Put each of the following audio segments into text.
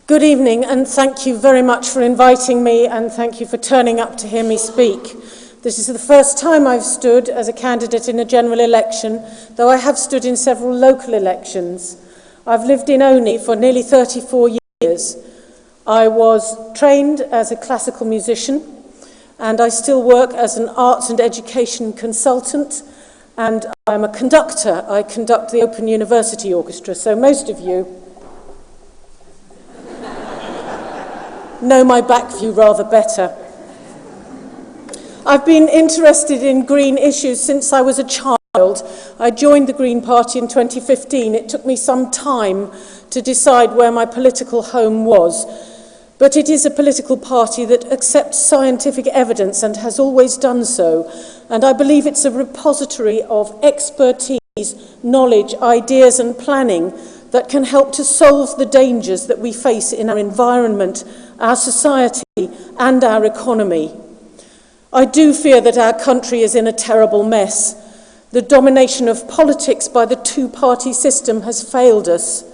Good evening, and thank you very much for inviting me, and thank you for turning up to hear me speak. This is the first time I've stood as a candidate in a general election, though I have stood in several local elections. I've lived in Only for nearly 34 years. I was trained as a classical musician, and I still work as an arts and education consultant, and I'm a conductor. I conduct the Open University Orchestra, so most of you know my back view rather better. I've been interested in green issues since I was a child. I joined the Green Party in 2015. It took me some time to decide where my political home was, but it is a political party that accepts scientific evidence and has always done so, and I believe it's a repository of expertise, knowledge, ideas and planning that can help to solve the dangers that we face in our environment, our society and our economy. I do fear that our country is in a terrible mess. The domination of politics by the two-party system has failed us.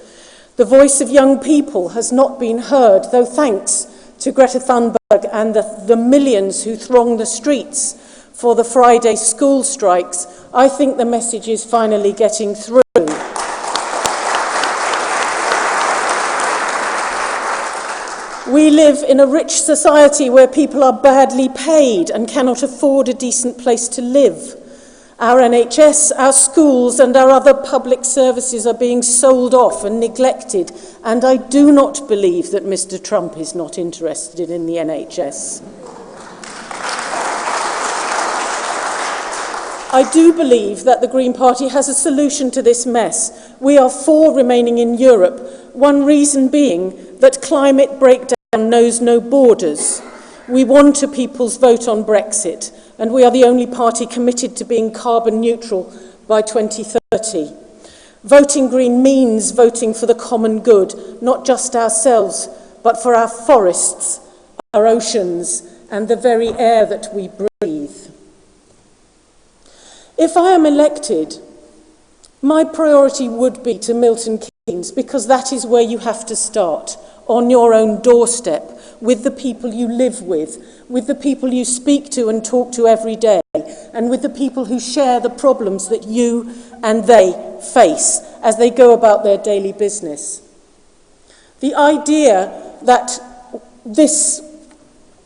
The voice of young people has not been heard, though thanks to Greta Thunberg and the millions who throng the streets for the Friday school strikes, I think the message is finally getting through. We live in a rich society where people are badly paid and cannot afford a decent place to live. Our NHS, our schools and our other public services are being sold off and neglected, and I do not believe that Mr. Trump is not interested in the NHS. I do believe that the Green Party has a solution to this mess. We are for remaining in Europe, one reason being that climate breakdown knows no borders. We want a people's vote on Brexit, and we are the only party committed to being carbon neutral by 2030. Voting Green means voting for the common good, not just ourselves, but for our forests, our oceans, and the very air that we breathe. If I am elected, my priority would be to Milton Keynes, because that is where you have to start, on your own doorstep, with the people you live with the people you speak to and talk to every day, and with the people who share the problems that you and they face as they go about their daily business. The idea that this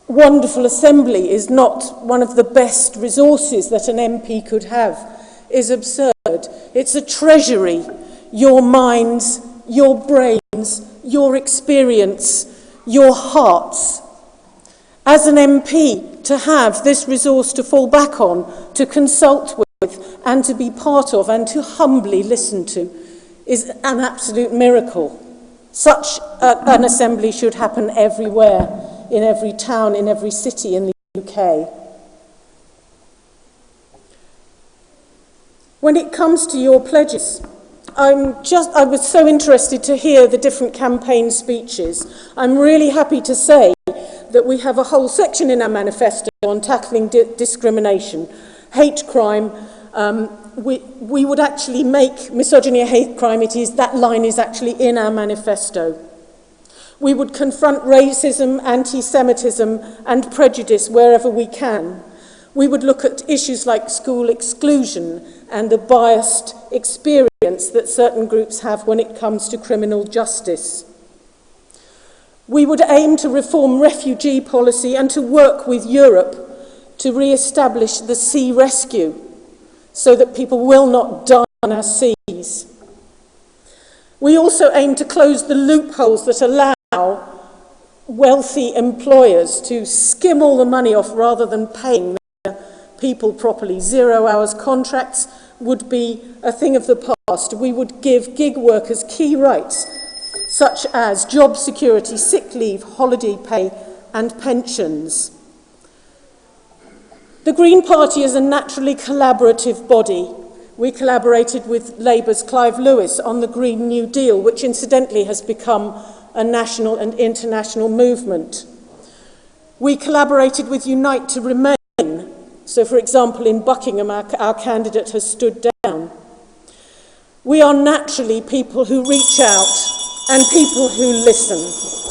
wonderful assembly is not one of the best resources that an MP could have is absurd. It's a treasury, your minds, your brains, your experience, your hearts. As an MP, to have this resource to fall back on, to consult with, and to be part of, and to humbly listen to, is an absolute miracle. Such an assembly should happen everywhere, in every town, in every city in the UK. When it comes to your pledges, I was so interested to hear the different campaign speeches. I'm really happy to say that we have a whole section in our manifesto on tackling discrimination, hate crime. We would actually make misogyny a hate crime. That line is actually in our manifesto. We would confront racism, anti-Semitism and prejudice wherever we can. We would look at issues like school exclusion and the biased experience that certain groups have when it comes to criminal justice. We would aim to reform refugee policy and to work with Europe to re-establish the sea rescue so that people will not die on our seas. We also aim to close the loopholes that allow wealthy employers to skim all the money off rather than paying their people properly. 0 hours contracts would be a thing of the past. We would give gig workers key rights such as job security, sick leave, holiday pay and pensions. The Green Party is a naturally collaborative body. We collaborated with Labour's Clive Lewis on the Green New Deal, which incidentally has become a national and international movement. We collaborated with Unite to Remain. So, for example, in Buckingham, our candidate has stood down. We are naturally people who reach out and people who listen.